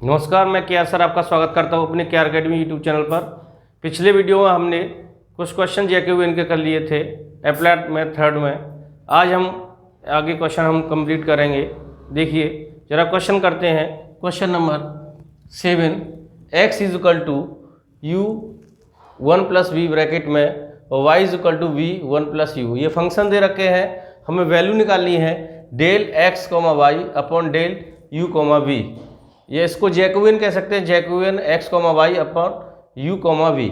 नमस्कार, मैं K R sir आपका स्वागत करता हूं अपने केआर अकेडमी यूट्यूब चैनल पर। पिछले वीडियो में हमने कुछ क्वेश्चन जेक्यूएन के कर लिए थे अप्लाइड में थर्ड में। आज हम आगे क्वेश्चन हम कंप्लीट करेंगे। देखिए जरा क्वेश्चन करते हैं। Question number 7, x is equal to U 1 plus V bracket में और y is equal to V 1 plus U. ये फंक्शन दे रखे हैं, हमें वैल्यू निकालनी है del x comma Y upon del you comma V. ये इसको जैकोबियन कह सकते हैं, Jacobian x comma Y upon U comma V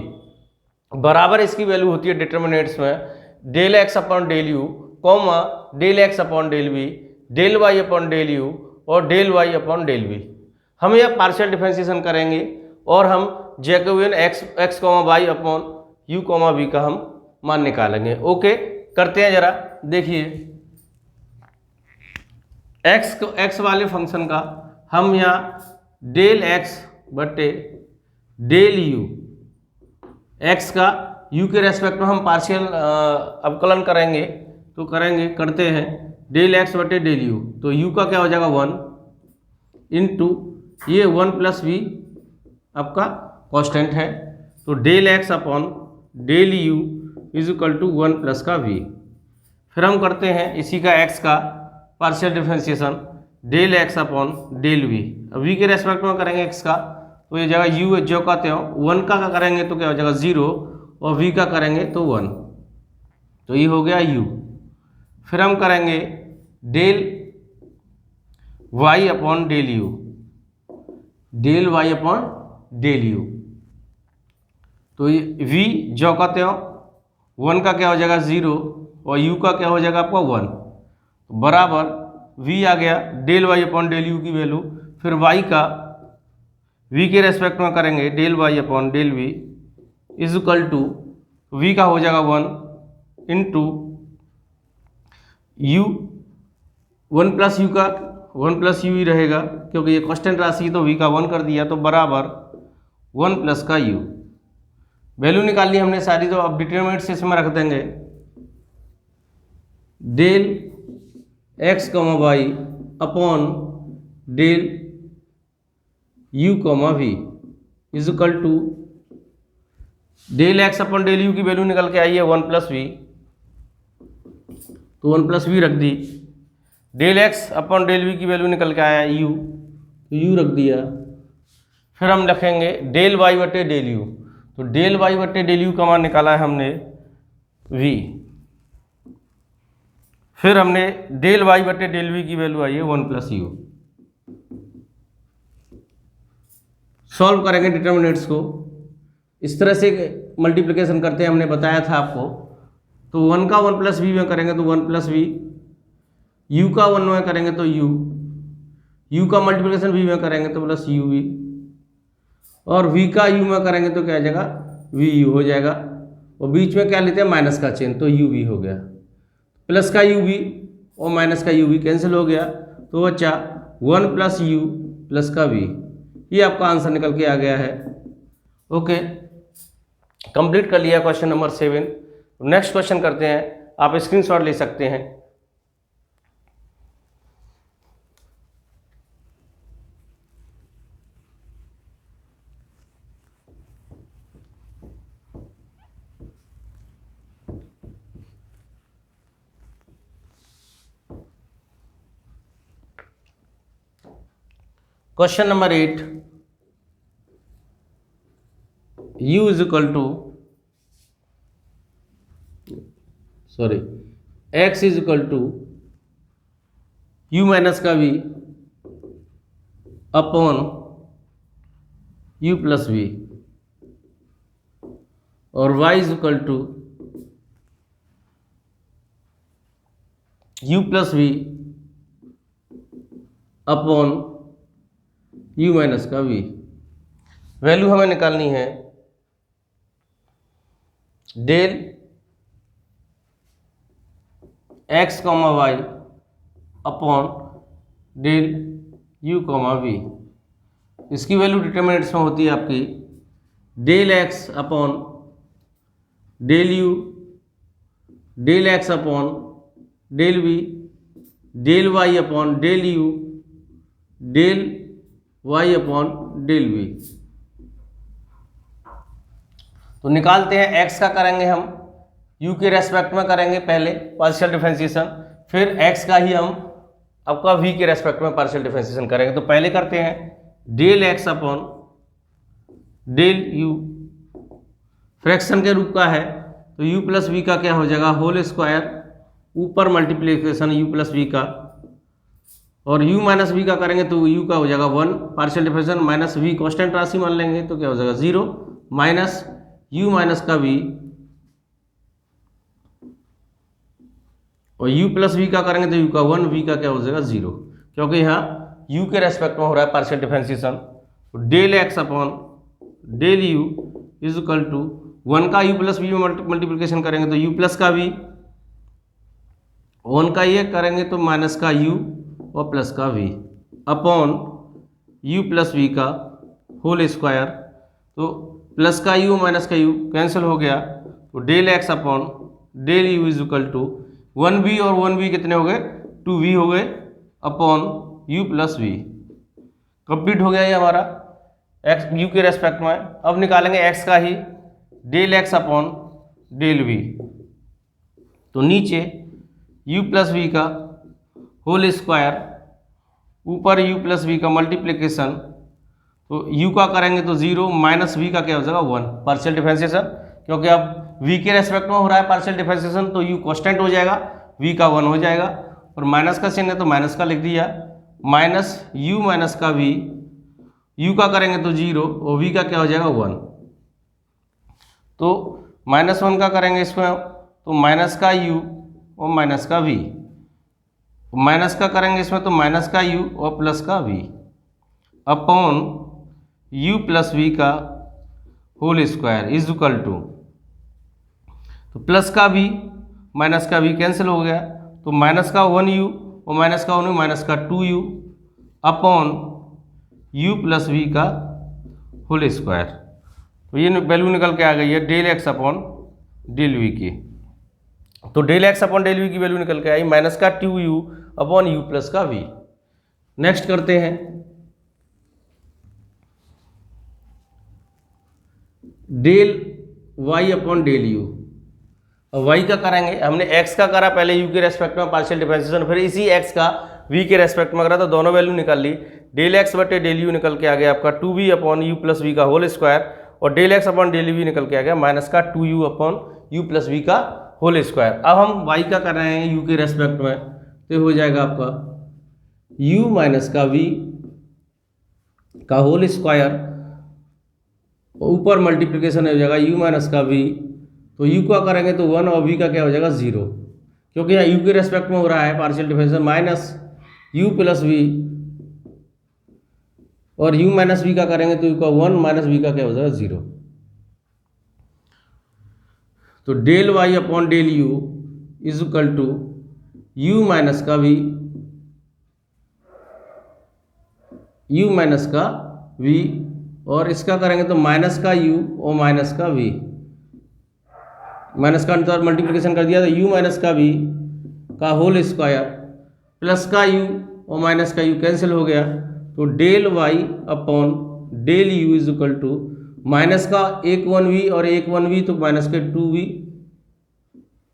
बराबर इसकी वैल्यू होती है डिटर्मिनेंट्स में del x upon del you comma del x upon del V, del y upon del U और del y upon del V. हम यह partial differentiation करेंगे और हम Jacobian x comma Y upon U comma V का हम मान निकालेंगे। ओके, करते हैं जरा। देखिए x वाले फंक्शन का हम यहाँ डेल x बटे डेल यू, x का u के रेस्पेक्ट में हम पार्शियल अवकलन करेंगे तो करते हैं डेल x बटे डेल यू। तो u का क्या हो जाएगा 1 इंटू ये 1 प्लस वी आपका कांस्टेंट है, तो del x upon del U is equal to 1 plus का v। फिर हम करते हैं इसी का x का partial differentiation del x upon del V. अब v के रेस्पेक्ट में करेंगे x का तो ये जगह u जो कहते हो 1 का करेंगे तो क्या हो जाएगा 0 और v का करेंगे तो 1, तो ये हो गया u। फिर हम करेंगे del y upon del U, del y upon del you. तो ये v जो कहते हो 1 का क्या हो जाएगा 0 और u का क्या हो जाएगा आपका 1 बराबर v आ गया del y upon del you की वैल्यू। फिर y का v के रेस्पेक्ट में करेंगे del y upon del v is equal to v का हो जाएगा 1 इंटू u 1 प्लस यू का 1 प्लस यू ही रहेगा क्योंकि ये कांस्टेंट राशि है, तो v का 1 कर दिया तो बराबर 1 प्लस का u। वैल्यू निकाल ली हमने सारी, तो अब डिटरमिनेंट्स इसमें रख देंगे del x comma Y upon del u comma we is equal to del x upon del u की वैल्यू निकल के आई है 1 प्लस वी, तो 1 प्लस वी रख दी। Del x upon del we की वैल्यू निकल के आया u, तो u रख दिया। फिर हम लिखेंगे डेल y बटे डेल u, तो डेल y बटे डेल u का मान निकाला है हमने v। फिर हमने डेल y बटे डेल v की वैल्यू आई है 1 प्लस यू। सॉल्व करेंगे डिटर्मिनेंट्स को, इस तरह से मल्टीप्लिकेशन करते हैं, हमने बताया था आपको। तो 1 का 1 प्लस वी में करेंगे तो 1 प्लस वी, u का 1 में करेंगे तो u का मल्टीप्लिकेशन v में करेंगे तो प्लस यू वी, और v का u में करेंगे तो क्या आ जाएगा वी यू हो जाएगा, और बीच में क्या लेते हैं माइनस का चिन्ह, तो यू वी हो गया। प्लस का यू वी और माइनस का यू वी कैंसिल हो गया, तो बच्चा 1 प्लस यू प्लस का वी, ये आपका आंसर निकल के आ गया है। ओके, कंप्लीट कर लिया क्वेश्चन नंबर 7। नेक्स्ट क्वेश्चन करते हैं, आप स्क्रीनशॉट ले सकते हैं। Question number 8, u is equal to x is equal to u minus का v upon u plus v, और y is equal to u plus v upon u minus का v। Value हमें निकालनी है del x comma Y upon del u comma v। इसकी value determinants में होती है आपकी del x upon del u, del x upon del v, del y upon del u, del Y upon del V. तो निकालते हैं, x का करेंगे हम यू के रेस्पेक्ट में करेंगे पहले पार्शियल डिफरेंशिएशन, फिर एक्स का ही हम आपका वी के रेस्पेक्ट में पार्शियल डिफरेंशिएशन करेंगे। तो पहले करते हैं del x upon del U, fraction के रूप का है तो u प्लस वी का क्या हो जाएगा होल स्क्वायर, ऊपर मल्टीप्लिकेशन u प्लस वी का, और u माइनस वी का करेंगे तो u का हो जाएगा 1 partial differentiation minus v constant राशि मान लेंगे तो क्या हो जाएगा 0 माइनस u माइनस का v, और u प्लस वी का करेंगे तो u का 1, v का क्या हो जाएगा 0, क्योंकि यहाँ u के रेस्पेक्ट में हो रहा है पार्शियल डिफरेंशिएशन। तो del x upon del U is equal to 1 का u प्लस वी में मल्टीप्लिकेशन करेंगे तो u प्लस का v, 1 का ये करेंगे तो माइनस का u और प्लस का v upon u plus we का होल स्क्वायर। तो प्लस का u माइनस का u कैंसिल हो गया, तो del x upon del U is equal to 1v और 1v कितने हो गए 2v हो गए upon u plus V. Complete हो गया ये हमारा एक्स यू के रेस्पेक्ट में। अब निकालेंगे एक्स का ही del x upon del V. तो नीचे u प्लस वी का होल स्क्वायर, ऊपर u प्लस वी का मल्टीप्लिकेशन, तो u का करेंगे तो 0 माइनस v का क्या हो जाएगा 1 पार्शियल डिफरेंशिएशन, क्योंकि अब v के रेस्पेक्ट में हो रहा है पार्शियल डिफरेंशिएशन तो u कांस्टेंट हो जाएगा, v का 1 हो जाएगा, और माइनस का चिन्ह है तो माइनस का लिख दिया, माइनस u माइनस का v, u का करेंगे तो 0 और v का क्या हो जाएगा 1। तो माइनस 1 का करेंगे इसमें तो माइनस का u और माइनस का v, माइनस का करेंगे इसमें तो माइनस का u और प्लस का v upon u plus v का whole square is equal to, तो प्लस का v माइनस का v कैंसिल हो गया, तो माइनस का 1u और माइनस का 1u माइनस का 2u upon u plus v का होल स्क्वायर। तो ये वैल्यू निकल के आ गई है del x upon del we की। तो del x upon del we की वैल्यू निकल के आई माइनस का 2u अपॉन u प्लस का v। नेक्स्ट करते हैं del y upon del u। अब y का करेंगे, हमने x का करा पहले u के रेस्पेक्ट में पार्शियल डिफरेंशिएशन, फिर इसी x का v के रेस्पेक्ट में करा तो दोनों वैल्यू निकाल ली। डेल एक्स बटे डेल यू निकल के आ गया आपका 2v upon u plus we का होल स्क्वायर, और del x upon del V निकल के आ गया माइनस का 2u upon u plus we का होल स्क्वायर। अब हम y का कर रहे हैं u के रेस्पेक्ट में, तो हो जाएगा आपका u माइनस का v का होल स्क्वायर, ऊपर मल्टीप्लिकेशन हो जाएगा u माइनस का v, तो u का करेंगे तो 1 और v का क्या हो जाएगा 0, क्योंकि यहाँ u के रेस्पेक्ट में हो रहा है partial differentiation, minus u plus v, और u माइनस v का करेंगे तो u का 1 माइनस v का क्या हो जाएगा 0। तो del y upon del u is equal to u minus का v, u माइनस का v, और इसका करेंगे तो माइनस का u और माइनस का v, माइनस का अंतर मल्टीप्लिकेशन कर दिया तो u माइनस का v का होल स्क्वायर, प्लस का u और माइनस का u कैंसिल हो गया, तो del y upon del u is equal to minus का एक 1v और एक 1v तो माइनस के 2v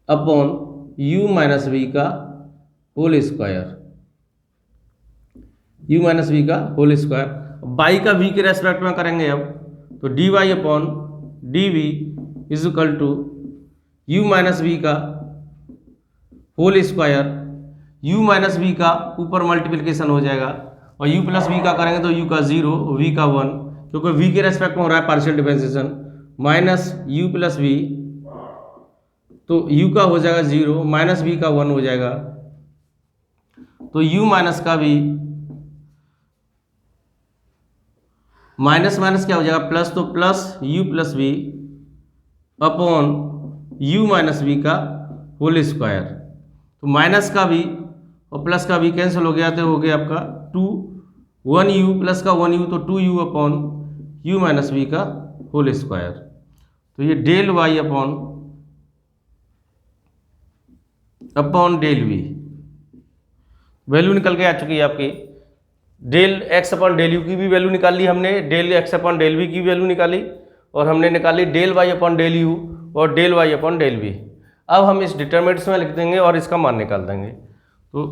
upon u minus v का whole square, u minus v का होल स्क्वायर। y का v के रेस्पेक्ट में करेंगे अब, तो dy upon dv is equal to u minus v का whole square, u minus v का ऊपर मल्टीप्लिकेशन हो जाएगा, और u प्लस v का करेंगे तो u का 0 v का 1, क्योंकि v के रेस्पेक्ट में हो रहा है partial differentiation, minus u plus v, तो u का हो जाएगा 0 माइनस v का 1 हो जाएगा, तो u माइनस का v माइनस माइनस क्या हो जाएगा प्लस, तो plus u plus v upon u minus v का होल स्क्वायर। तो माइनस का v और प्लस का v कैंसिल हो गया, तो हो गया आपका 1u प्लस का 1u तो 2u upon u minus v का होल स्क्वायर। तो ये del y upon del v value निकल के आ चुकी है आपकी del x upon del you की भी वैल्यू निकाल ली हमने, del x upon del we की भी वैल्यू निकाली, और हमने निकाली del Y upon del U और del Y upon del V. अब हम इस डिटरमिनेंट्स में लिख देंगे और इसका मान निकाल देंगे। तो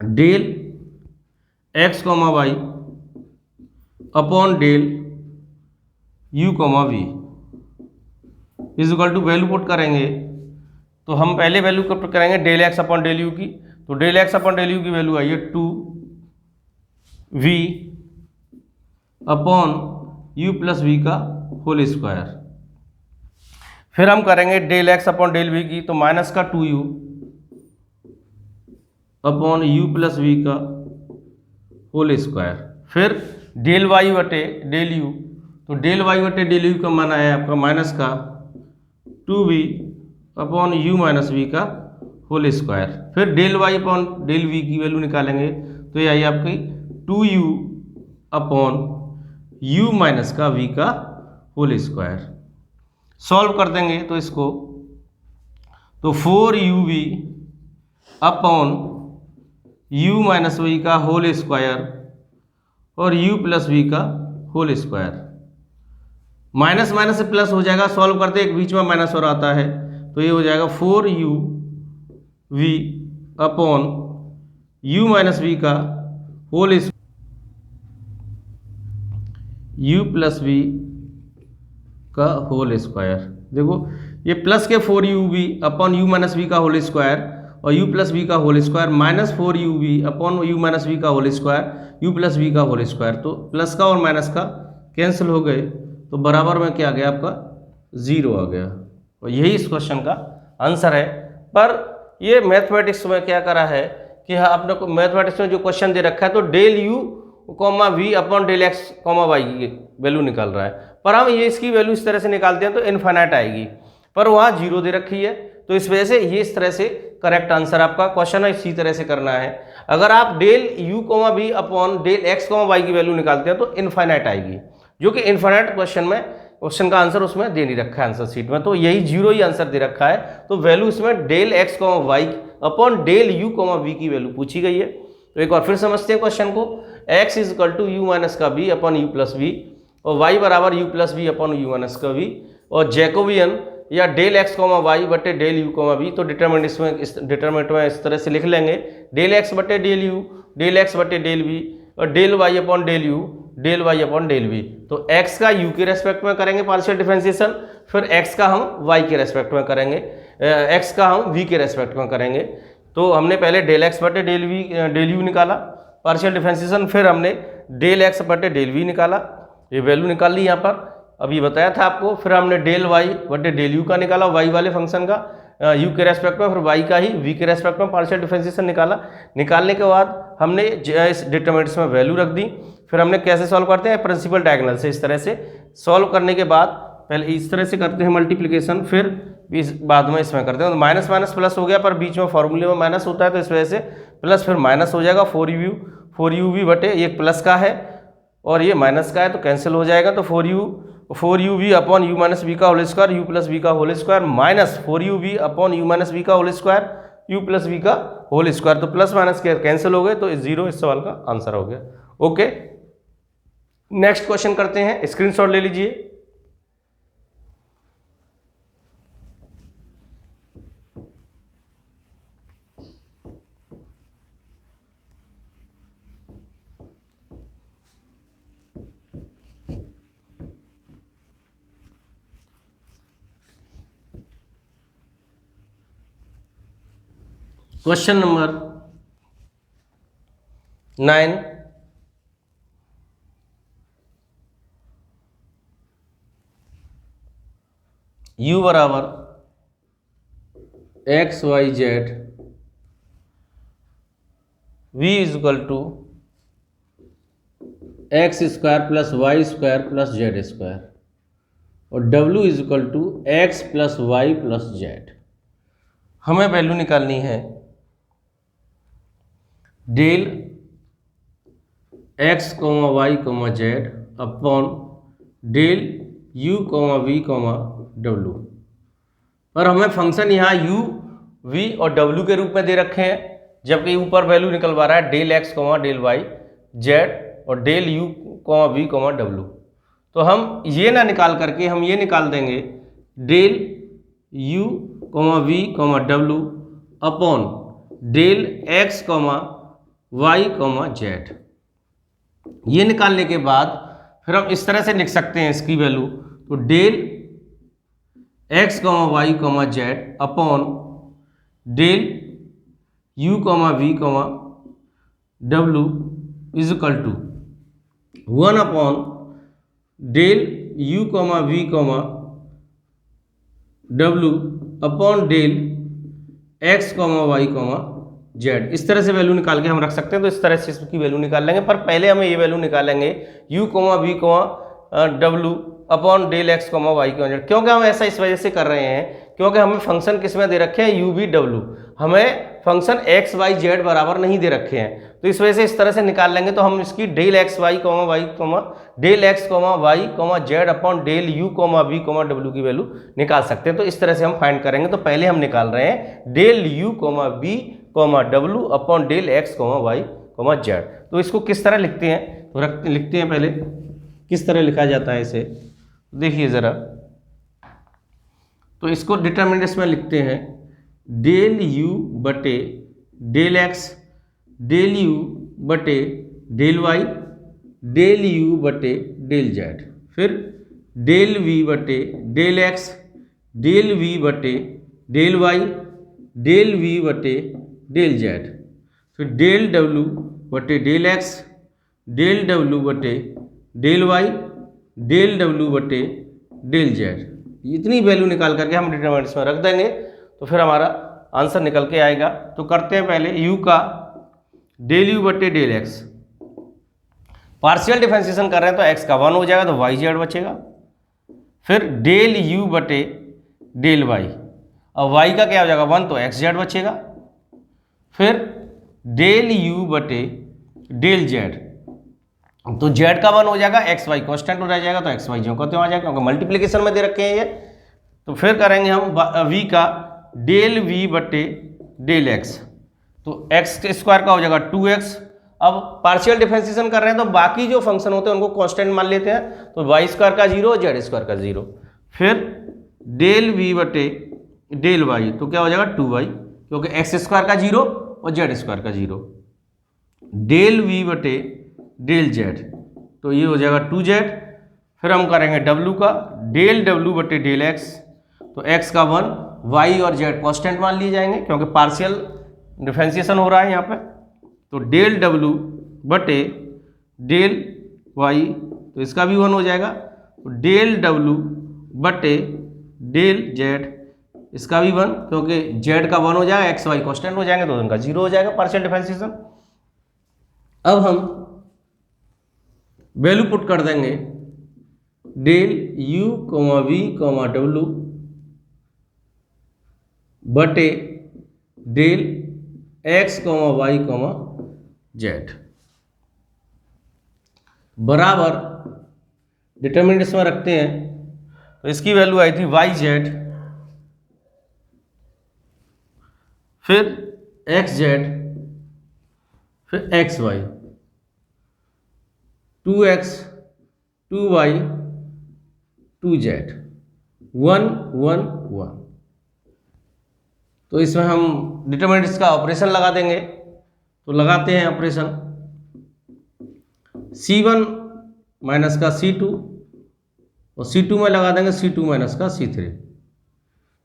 del x comma Y upon del you comma we is equal to value put करेंगे। तो हम पहले वैल्यू पुट करेंगे del x upon del you की। तो del x upon del you की वैल्यू आई है 2v upon you plus we का होल स्क्वायर। फिर हम करेंगे del x upon del we की, तो माइनस का 2u upon you plus we का होल स्क्वायर। फिर डेल वाई बटे डेल यू, तो डेल वाई बटे डेल यू का मान आया आपका माइनस का 2v upon you minus we का होल स्क्वायर। फिर del Y upon del we की वैल्यू निकालेंगे, तो ये आई आपकी 2u अपॉन यू माइनस का वी का होल स्क्वायर। सॉल्व कर देंगे तो इसको, तो 4uv upon you minus we का होल स्क्वायर और u प्लस वी का होल स्क्वायर। माइनस माइनस से प्लस हो जाएगा, सॉल्व करते एक बीच में माइनस और आता है, तो ये हो जाएगा 4uv upon you minus we का होल यू प्लस वी का होल स्क्वायर। देखो ये प्लस के 4uv upon you minus we का होल स्क्वायर और u प्लस वी का whole square minus 4uv upon you minus we का whole square u plus we का होल स्क्वायर। तो प्लस का और माइनस का कैंसिल हो गए, तो बराबर में क्या आ गया आपका 0 आ गया। और यही इस क्वेश्चन का आंसर है। पर ये मैथमेटिक्स में क्या करा है कि आपने को मैथमेटिक्स में जो क्वेश्चन दे रखा है, तो del you comma v upon del x comma y की वैल्यू निकाल रहा है, पर हम ये इसकी वैल्यू इस तरह से निकालते हैं तो इनफाइनाइट आएगी, पर वहाँ 0 दे रखी है, तो इस वजह से ये इस तरह से करेक्ट आंसर आपका क्वेश्चन है, इसी तरह से करना है। अगर आप del you comma v upon del x comma y की वैल्यू निकालते हैं तो इनफाइनाइट आएगी, जो कि इनफाइनाइट क्वेश्चन का आंसर उसमें दे नहीं रखा है आंसर शीट में, तो यही 0 ही आंसर दे रखा है। तो वैल्यू इसमें del x comma Y upon del you comma v की वैल्यू पूछी गई है। तो एक बार फिर समझते हैं क्वेश्चन को। x is equal to U minus का V upon you plus V और y बराबर U plus V upon you minus का वी, और जैकोबियन या डेल एक्स कॉमा वाई बटे डेल यू कॉमा वी। तो डिटरमिनेंट में इस तरह से लिख लेंगे, डेल एक्स बटे डेल यू, डेल एक्स बटे डेल वी और del Y upon del U, del Y upon del V. तो x का u के रेस्पेक्ट में करेंगे पार्शियल डिफरेंशिएशन, फिर x का हम y के रेस्पेक्ट में करेंगे, x का हम v के रेस्पेक्ट में करेंगे। तो हमने पहले डेल एक्स बटे डेल यू निकाला पार्शियल डिफरेंशिएशन, फिर हमने डेल एक्स बटे डेल वी निकाला, ये वैल्यू निकाल ली यहाँ पर, अभी बताया था आपको। फिर हमने डेल वाई बटे डेल यू का निकाला, वाई वाले फंक्शन का यू के रेस्पेक्ट में, फिर वाई का ही वी के रेस्पेक्ट में पार्शियल डिफरेंशिएशन निकाला। निकालने के बाद हमने इस डिटरमिनेंट्स में वैल्यू रख दी। फिर हमने कैसे सॉल्व करते हैं, प्रिंसिपल डायगोनल से। इस तरह से सॉल्व करने के बाद पहले इस तरह से करते हैं मल्टीप्लिकेशन, फिर इस बाद में इसमें करते हैं। तो माइनस माइनस प्लस हो गया, पर बीच में फॉर्मूले में माइनस होता है, तो इस वजह से प्लस फिर माइनस हो जाएगा। 4u बटे एक प्लस का है और ये माइनस का है, तो कैंसिल हो जाएगा। तो 4u upon you minus we का whole square, U plus we का whole square minus 4u upon you minus we का whole square, U plus we का होल स्क्वायर। तो प्लस माइनस के कैंसिल हो गए, तो 0 इस सवाल का आंसर हो गया। ओके, नेक्स्ट क्वेश्चन करते हैं, स्क्रीनशॉट ले लीजिए। क्वेश्चन नंबर 9, u बराबर x y z, v is equal to x square plus y square plus z square और w is equal to x plus y plus z. हमें value निकालनी है del x comma Y comma z upon del you comma we comma डब्लू। पर हमें function यहाँ u, v और w के रूप में दे रखे हैं, जबकि ऊपर वैल्यू निकलवा रहा है del x comma del Y Z और del you comma we comma W. तो हम ये ना निकाल करके हम ये निकाल देंगे del you comma we comma डब्ल्यू upon del x comma Y comma z. ये निकालने के बाद फिर हम इस तरह से लिख सकते हैं इसकी वैल्यू, तो del x comma Y comma z upon del you comma we comma डब्ल्यू is equal to 1 upon del you comma we comma डब्ल्यू upon del x comma Y comma z. इस तरह से वैल्यू निकाल के हम रख सकते हैं। तो इस तरह से इसकी वैल्यू निकाल लेंगे, पर पहले हमें ये वैल्यू निकालेंगे यू कॉमा वी कॉमा डब्ल्यू upon del x comma Y comma z. क्योंकि हम ऐसा इस वजह से कर रहे हैं क्योंकि हमें फंक्शन किस में दे रखे हैं, यू वी डब्ल्यू, हमें फंक्शन एक्स वाई जेड बराबर नहीं दे रखे हैं। तो इस वजह से इस तरह से निकाल लेंगे। तो हम इसकी del x y comma Y comma del x comma Y comma z upon del you comma we comma डब्ल्यू की वैल्यू निकाल सकते हैं। तो इस तरह से हम फाइंड करेंगे। तो पहले हम निकाल रहे हैं del you comma we comma डब्ल्यू upon del x comma Y comma z. तो इसको किस तरह लिखते हैं, तो लिखते हैं पहले किस तरह लिखा जाता है इसे, देखिए ज़रा। तो इसको डिटर्मिनेंट्स में लिखते हैं डेल यू बटे डेल एक्स, डेल यू बटे डेल वाई, डेल यू बटे डेल जेड, फिर डेल वी बटे डेल एक्स, डेल वी बटे डेल वाई, डेल वी बटे डेल जेड, फिर डेल डब्ल्यू बटे डेल एक्स, डेल डब्ल्यू बटे डेल वाई, डेल डब्ल्यू बटे डेल जेड। इतनी वैल्यू निकाल करके हम डिटरमिनेंट्स में रख देंगे तो फिर हमारा आंसर निकल के आएगा। तो करते हैं पहले u का डेल यू बटे डेल एक्स, पार्शियल डिफरेंशिएशन कर रहे हैं तो x का 1 हो जाएगा तो वाई जेड बचेगा, फिर डेल u बटे डेल y, अब y का क्या हो जाएगा 1 तो x जेड बचेगा, फिर डेल u बटे डेल z, तो z का 1 हो जाएगा, एक्स वाई कॉन्स्टेंट हो रह जाएगा तो एक्स वाई जो कहते आ जाएगा क्योंकि मल्टीप्लिकेशन में दे रखे हैं ये। तो फिर करेंगे हम v का डेल v बटे डेल x, तो x स्क्वायर का हो जाएगा 2x। अब पार्शियल डिफरेंशिएशन कर रहे हैं तो बाकी जो फंक्शन होते हैं उनको कांस्टेंट मान लेते हैं, तो वाई स्क्वायर का 0 जेड स्क्वायर का 0, फिर डेल v बटे डेल y, तो क्या हो जाएगा 2y क्योंकि एक्स स्क्वायर का 0 और जेड स्क्वायर का 0, डेल v बटे डेल जेड, तो ये हो जाएगा 2z। फिर हम करेंगे w का डेल w बटे डेल x, तो x का 1, y और z कांस्टेंट मान लिए जाएंगे क्योंकि पार्शियल डिफरेंशिएशन हो रहा है यहाँ पे, तो डेल w बटे डेल y, तो इसका भी 1 हो जाएगा, तो डेल w बटे डेल z, इसका भी 1 क्योंकि z का 1 हो जाएगा, एक्स वाई कांस्टेंट हो जाएंगे तो उनका 0 हो जाएगा पार्शियल डिफरेंशिएशन। अब हम वैल्यू पुट कर देंगे del u comma we comma W बटे del x comma Y comma Z बराबर डिटर्मिनेंट्स में रखते हैं। तो इसकी वैल्यू आई थी वाई जेड, फिर एक्स जेड, फिर X Y, 2x 2y 2z 1 1 1। तो इसमें हम डिटर्मिनेंट्स का ऑपरेशन लगा देंगे। तो लगाते हैं ऑपरेशन, C1 माइनस का C2 और C2 में लगा देंगे C2 माइनस का C3,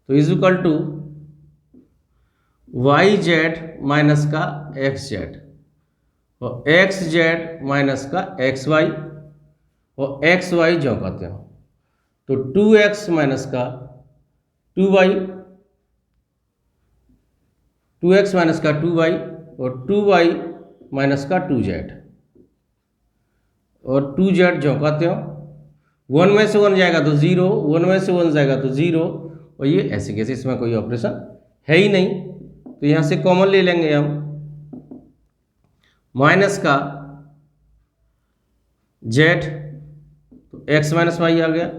तो is equal to y z minus का एक्स जेड और एक्स जेड माइनस का एक्स वाई और एक्स वाई जो कहते हैं, तो 2x माइनस का 2y, 2x माइनस का 2y और 2y माइनस का 2z और 2z जो कहते हो, 1 में से 1 जाएगा तो 0, 1 में से 1 जाएगा तो 0, और ये ऐसे कैसे, इसमें कोई ऑपरेशन है ही नहीं, तो यहाँ से कॉमन ले लेंगे हम, माइनस का z, तो x माइनस वाई आ गया,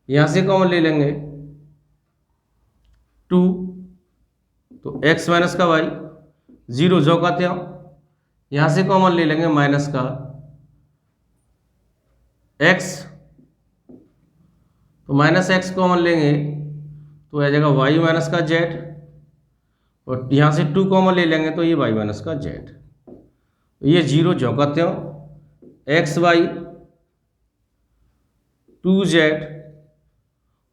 यहाँ से कॉमन ले लेंगे 2, तो x माइनस का y, 0 जो कहते हो, यहाँ से कॉमन ले लेंगे माइनस का x, तो माइनस एक्स कॉमन लेंगे तो आ जाएगा y माइनस का z, और यहाँ से 2 कॉमन ले लेंगे तो ये y माइनस का z। ये जीरो झोंकते हो एक्स वाई 2z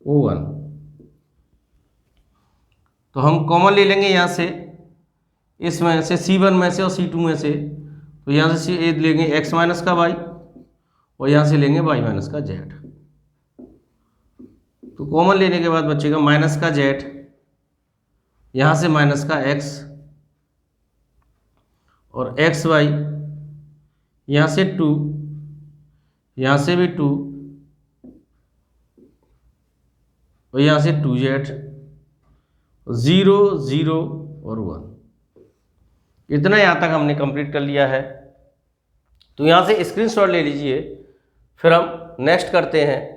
O1, तो हम कॉमन ले लेंगे यहाँ से, इसमें से C1 में से और C2 में से, तो यहाँ से लेंगे x माइनस का y और यहाँ से लेंगे y माइनस का z। तो कॉमन लेने के बाद बचेगा माइनस का z, यहाँ से माइनस का x और एक्स वाई, यहाँ से 2, यहाँ से भी 2 और यहाँ से 2z, 0 0 और 1। इतना यहाँ तक हमने कंप्लीट कर लिया है। तो यहाँ से स्क्रीनशॉट ले लीजिए, फिर हम नेक्स्ट करते हैं।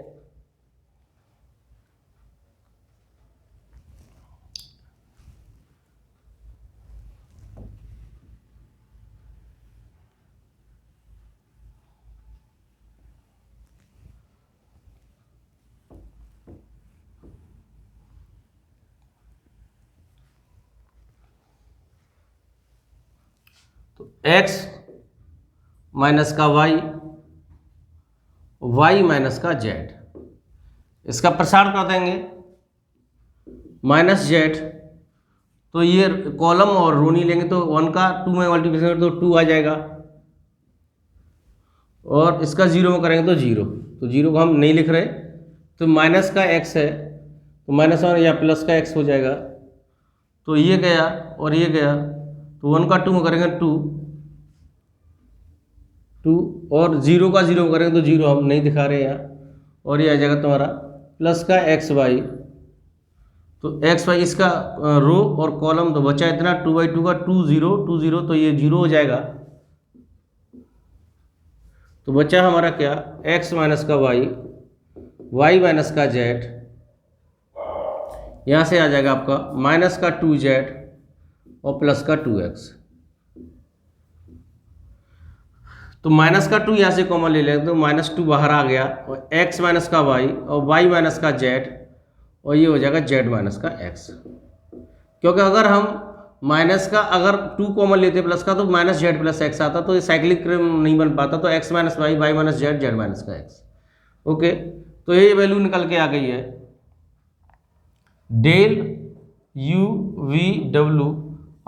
तो x माइनस का y, y माइनस का z, इसका प्रसार कर देंगे माइनस z, तो ये कॉलम और रो नहीं लेंगे तो 1 का 2 में मल्टीप्लिकेशन तो 2 आ जाएगा, और इसका 0 में करेंगे तो 0, तो 0 को हम नहीं लिख रहे, तो माइनस का x है तो माइनस 1 या प्लस का x हो जाएगा, तो ये गया और ये गया, तो 1 का 2 में करेंगे 2 और 0 का 0 में करेंगे तो 0 हम नहीं दिखा रहे यहाँ, और ये आ जाएगा तुम्हारा प्लस का एक्स वाई, तो एक्स वाई इसका रो और कॉलम तो बचा इतना 2/2 का 2 0 2 0, तो ये 0 हो जाएगा। तो बचा हमारा क्या, x माइनस का y, y माइनस का z, यहाँ से आ जाएगा आपका माइनस का 2z और प्लस का 2x। तो माइनस का 2 यहाँ से कॉमन ले लेंगे तो माइनस 2 बाहर आ गया, और x माइनस का y और y माइनस का z, और ये हो जाएगा z माइनस का x। क्योंकि अगर हम माइनस का अगर 2 कॉमन लेते प्लस का तो माइनस z प्लस x आता, तो ये साइक्लिक क्रम नहीं बन पाता, तो x minus y, y minus z, z minus का x। ओके, तो ये वैल्यू निकल के आ गई है del u v w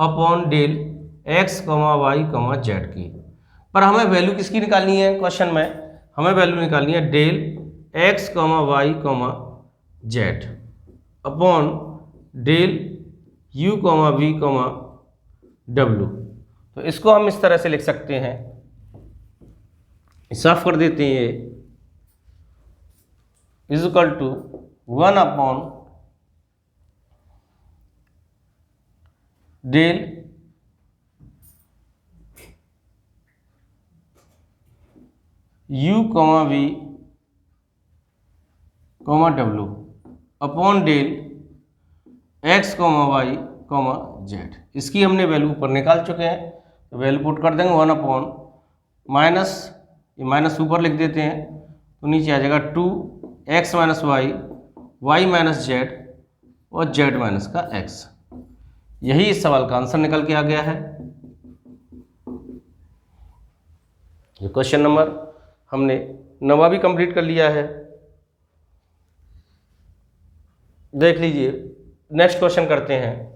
upon del x, y, z की। पर हमें वैल्यू किसकी निकालनी है, क्वेश्चन में हमें वैल्यू निकालनी है del x, y, z upon del u, v, w। तो इसको हम इस तरह से लिख सकते हैं, साफ कर देते हैं, ये is equal to 1 upon del u, v, w upon del x, y, z। इसकी हमने वैल्यू ऊपर निकाल चुके हैं, तो वैल्यू पुट कर देंगे 1 अपॉन माइनस, ये माइनस ऊपर लिख देते हैं, तो नीचे आ जाएगा 2x minus y, y minus z और z माइनस का x। यही इस सवाल का आंसर निकल के आ गया है। ये क्वेश्चन नंबर हमने 9वां भी कंप्लीट कर लिया है। देख लीजिए, नेक्स्ट क्वेश्चन करते हैं।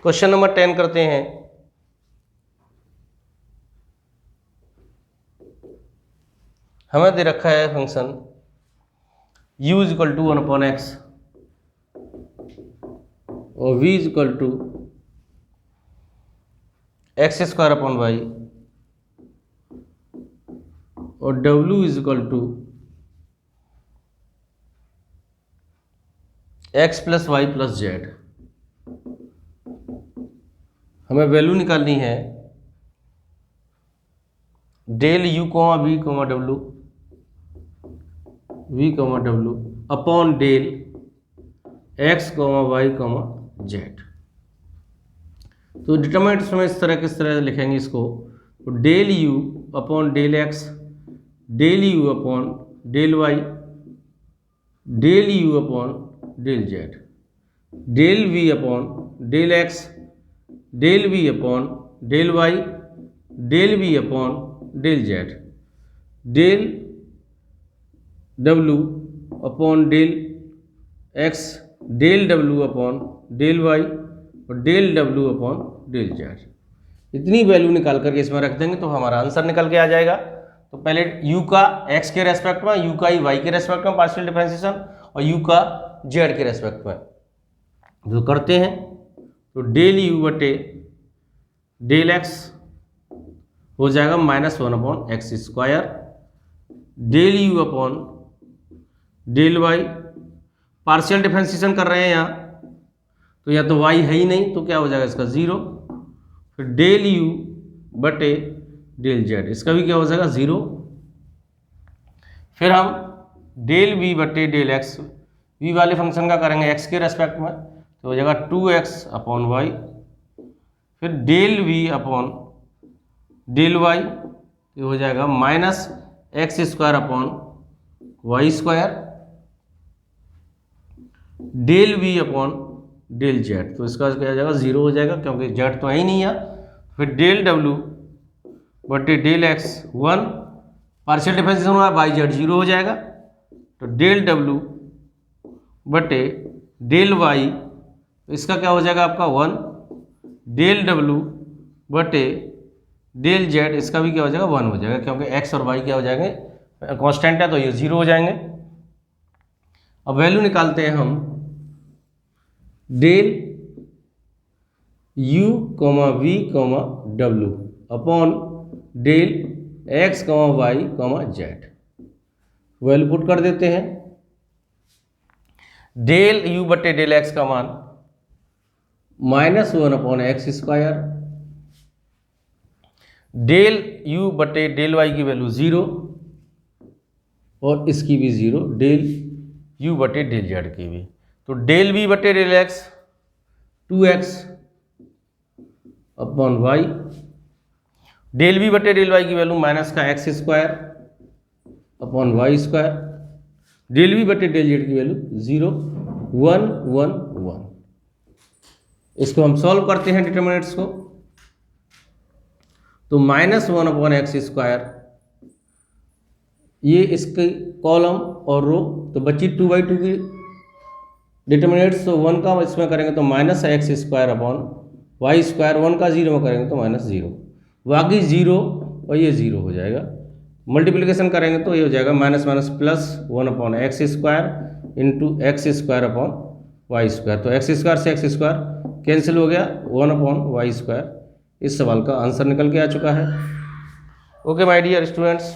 क्वेश्चन नंबर 10 करते हैं। हमें दे रखा है function u is equal to 1 upon x और v is equal to x square upon y और w is equal to x plus y plus z. हमें वैल्यू निकालनी है del you comma we comma डब्लू upon del x comma Y comma z. तो determinants में इस तरह लिखेंगे इसको, तो del u upon del x, del u upon del Y, del u upon del Z, del V upon del x, del V upon del Y, del V upon del Z, del W upon del x, del W upon del Y और del W upon del Z. इतनी value निकाल करके इसमें रख देंगे तो हमारा answer निकल के आ जाएगा। तो पहले u का x के रेस्पेक्ट में, u का y के रेस्पेक्ट में पार्शियल डिफरेंशिएशन और u का z के रेस्पेक्ट में जो करते हैं, तो डेल u बटे डेल x हो जाएगा -1 upon x square, del u upon del y, partial differentiation कर रहे हैं यहाँ, तो या तो y है ही नहीं तो क्या हो जाएगा इसका 0, फिर डेल u बटे डेल z, इसका भी क्या हो जाएगा 0। फिर हम डेल v बटे डेल x, v वाले फंक्शन का करेंगे x के रेस्पेक्ट में, तो हो जाएगा 2x अपॉन वाई, फिर डेल v अपॉन डेल y, ये हो जाएगा -x square upon y square, del v upon del z, तो इसका क्या हो जाएगा 0 हो जाएगा क्योंकि जेड तो है ही नहीं है। फिर डेल डब्ल्यू बटे डेल एक्स 1, पार्शियल डिफरेंशिएशन हुआ बाई जेड 0 हो जाएगा, तो डेल डब्ल्यू बटे डेल वाई, तो इसका क्या हो जाएगा आपका 1, डेल डब्ल्यू बटे डेल जेड, इसका भी क्या हो जाएगा 1 हो जाएगा क्योंकि एक्स और वाई क्या हो जाएंगे कांस्टेंट है तो ये 0 हो जाएंगे। अब वैल्यू निकालते हैं हम del u comma we comma डब्ल्यू upon del x comma Y comma z, value put कर देते हैं। डेल u बटे डेल एक्स का मान -1 upon x square, del u बटे डेल वाई की वैल्यू 0 और इसकी भी 0, डेल u बटे डेल जेड की भी, तो डेल v बटे del x 2x upon y, del v बटे डेल वाई की वैल्यू माइनस का x square upon y square, del v बटे डेल जेड की वैल्यू 0 1 1 1। इसको हम सॉल्व करते हैं डिटरमिनेंट्स को, तो -1 अपॉन एक्स स्क्वायर, ये इसके कॉलम और रो, तो बची 2/2 की डिटरमिनेंट्स, तो 1 का इसमें करेंगे तो -x square upon y square, 1 का 0 में करेंगे तो -0, बाकी 0 और ये 0 हो जाएगा। मल्टीप्लिकेशन करेंगे तो ये हो जाएगा -+1 upon x square into x square upon y square, तो एक्स स्क्वायर से एक्स स्क्वायर कैंसिल हो गया, 1 अपॉन वाई स्क्वायर। इस सवाल का आंसर निकल के आ चुका है। Okay my dear students.